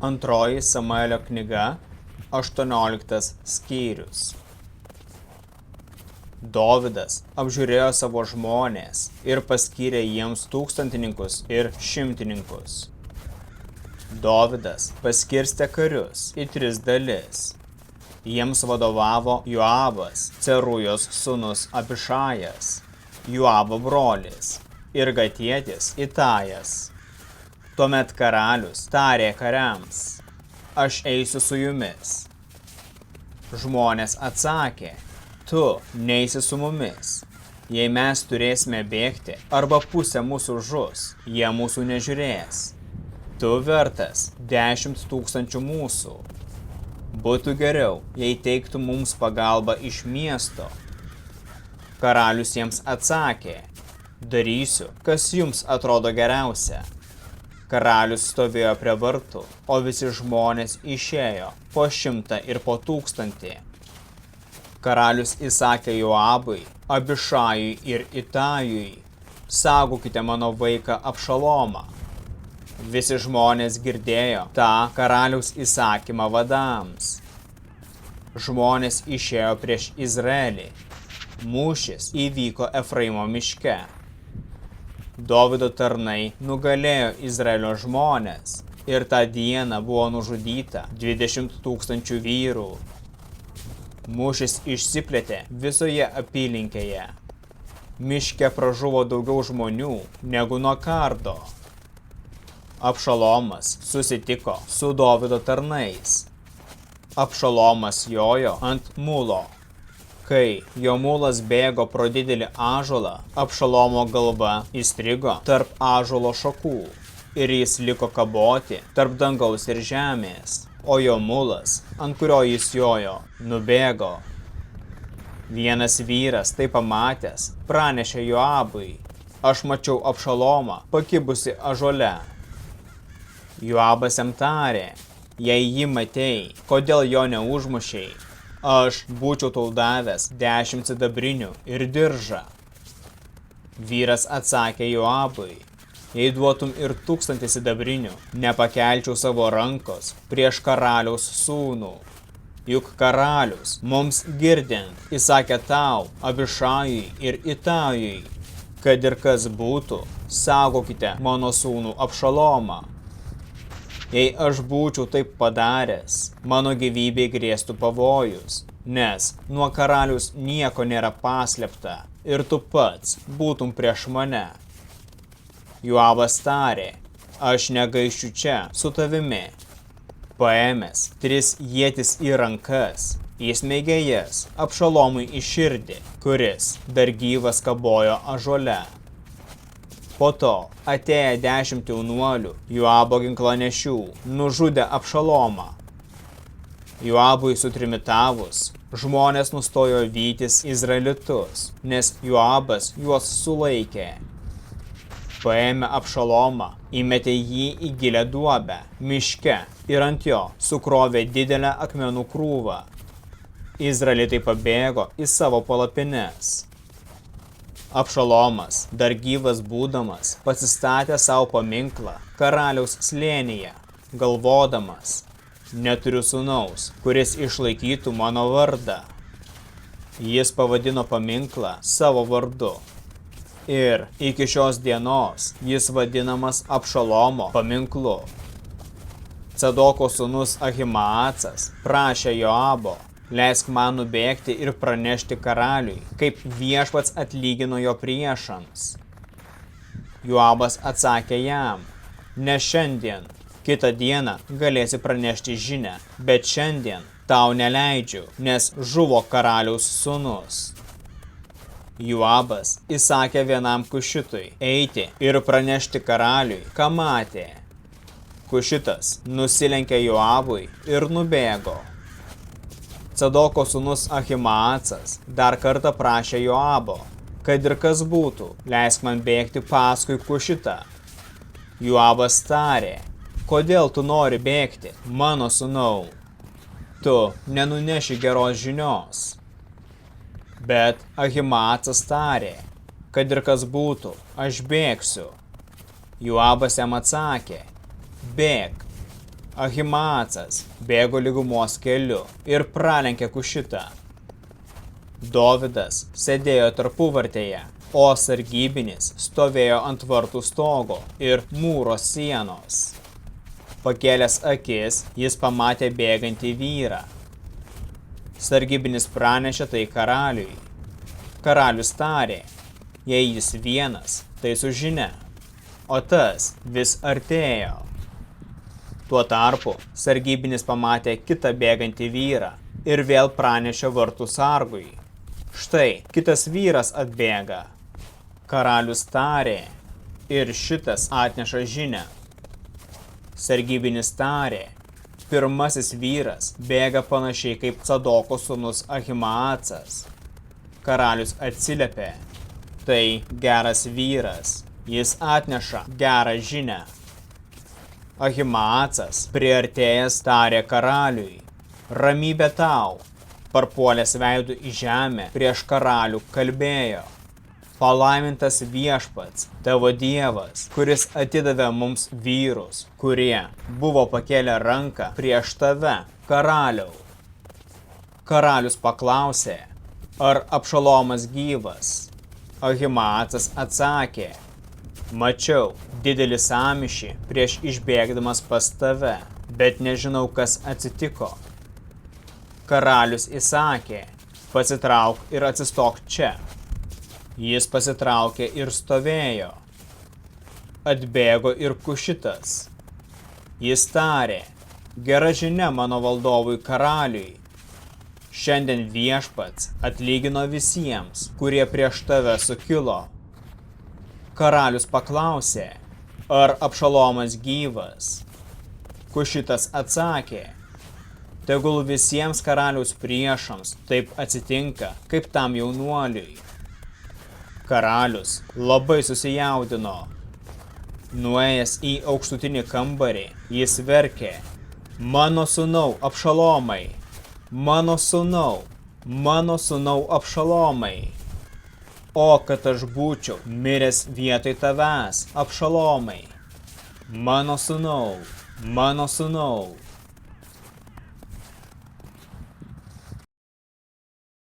Antroji Samuelio knyga, 18 skyrius. Dovydas apžiūrėjo savo žmonės ir paskyrė jiems tūkstantininkus ir šimtininkus. Dovydas paskirstė karius į 3 dalis. Jiems vadovavo Joabas, Cerujos sūnus Abišajas, Joabo brolis, ir gatietis Itajas. Tuomet karalius tarė kariams: aš eisiu su jumis. Žmonės atsakė: tu neisi su mumis. Jei mes turėsime bėgti, arba pusė mūsų žus, jie mūsų nežiūrės. Tu vertas 10 000 mūsų. Būtų geriau, jei teiktų mums pagalbą iš miesto. Karalius jiems atsakė: darysiu, kas jums atrodo geriausia. Karalius stovėjo prie vartų, o visi žmonės išėjo po 100 ir po 1000. Karalius įsakė Joabui, Abišajui ir Itajui: saugokite mano vaiką Abšalomą. Visi žmonės girdėjo tą karaliaus įsakymą vadams. Žmonės išėjo prieš Izraelį. Mūšis įvyko Efraimo miške. Dovydo tarnai nugalėjo Izraelio žmonės ir tą dieną buvo nužudyta 20 000 vyrų. Mūšis išsiplėtė visoje apylinkėje. Miške pražuvo daugiau žmonių negu nuo kardo. Abšalomas susitiko su Dovydo tarnais. Abšalomas jojo ant mulo. Kai jo mulas bėgo pro didelį ąžuolą, Abšalomo galva įstrigo tarp ąžuolo šakų ir jis liko kaboti tarp dangaus ir žemės, o jo mulas, ant kurio jis jojo, nubėgo. Vienas vyras tai pamatęs pranešė Joabui: aš mačiau Abšalomą pakibusi ąžuole. Joabas jam tarė: jei jį matei, kodėl jo neužmušei? Aš būčiau tau davęs 10 sidabrinių ir diržą. Vyras atsakė Joabui: jei duotum ir 1000 sidabrinių, nepakelčiau savo rankos prieš karaliaus sūnų. Juk karalius mums girdint įsakė tau, Abišajui ir Itajui, kad ir kas būtų, saugokite mano sūnų Abšalomą. Jei aš būčiau taip padaręs, mano gyvybei grėstų pavojus, nes nuo karalius nieko nėra paslėpta ir tu pats būtum prieš mane. Joabas tarė: aš negaišiu čia su tavimi. Paėmęs 3 ietis į rankas, jis mėgė jas Abšalomui į širdį, kuris dar gyvas kabojo ąžuole. Po to atėję 10 jaunuolių, Joabo ginklanešių, nužudė Abšalomą. Joabui sutrimitavus, žmonės nustojo vytis izraelitus, nes Joabas juos sulaikė. Paėmė Abšalomą, įmetė jį į gilią duobę miške ir ant jo sukrovė didelę akmenų krūvą. Izraelitai pabėgo į savo palapines. Abšalomas, dar gyvas būdamas, pasistatė savo paminklą karaliaus slėnyje, galvodamas: neturiu sūnaus, kuris išlaikytų mano vardą. Jis pavadino paminklą savo vardu. Ir iki šios dienos jis vadinamas Abšalomo paminklu. Cadoko sūnus Ahimaacas prašė Joabo: leisk man nubėgti ir pranešti karaliui, kaip viešpats atlygino jo priešams. Joabas atsakė jam: ne šiandien, kitą dieną galėsi pranešti žinią, bet šiandien tau neleidžiu, nes žuvo karaliaus sūnus. Joabas įsakė vienam kušitui eiti ir pranešti karaliui, ką matė. Kušitas nusilenkė Joabui ir nubėgo. Cadoko sūnus Ahimaacas dar kartą prašė Joabo: kad ir kas būtų, leisk man bėgti paskui kušitą. Joabas tarė: kodėl tu nori bėgti, mano sūnau? Tu nenuneši geros žinios. Bet Ahimaacas tarė: kad ir kas būtų, aš bėgsiu. Joabas jam atsakė: bėk. Ahimaacas bėgo lygumos keliu ir pralenkė Kušitą. Dovydas sėdėjo tarpuvartėje, o sargybinis stovėjo ant vartų stogo ir mūro sienos. Pakėlęs akis, jis pamatė bėgantį vyrą. Sargybinis pranešė tai karaliui. Karalius tarė, jei jis vienas, tai su žinia, o tas vis artėjo. Tuo tarpu sargybinis pamatė kitą bėgantį vyrą ir vėl pranešė vartų sargui. Štai, kitas vyras atbėga. Karalius tarė, ir šitas atneša žinią. Sargybinis tarė, pirmasis vyras bėga panašiai kaip Cadoko sūnus Ahimaacas. Karalius atsiliepė, tai geras vyras, jis atneša gerą žinią. Ahimaacas priartėjęs tarė karaliui, ramybė tau, parpuolęs veidu į žemę prieš karalių kalbėjo. Palaimintas viešpats, tavo dievas, kuris atidavė mums vyrus, kurie buvo pakėlę ranką prieš tave, karaliau. Karalius paklausė, ar Abšalomas gyvas? Ahimaacas atsakė, mačiau didelį sąmyšį prieš išbėgdamas pas tave, bet nežinau, kas atsitiko. Karalius įsakė, pasitrauk ir atsistok čia. Jis pasitraukė ir stovėjo. Atbėgo ir Kušitas. Jis tarė, gera žinia mano valdovui karaliui. Šiandien viešpats atlygino visiems, kurie prieš tave sukilo. Karalius paklausė, ar Abšalomas gyvas? Kušitas atsakė, tegul visiems karaliaus priešams taip atsitinka, kaip tam jaunuoliui. Karalius labai susijaudino. Nuėjęs į aukštutinį kambarį, jis verkė, mano sūnau Abšalomai, mano sūnau Abšalomai. O kad aš būčiau miręs vietoj tavęs, Abšalomai, mano sūnau.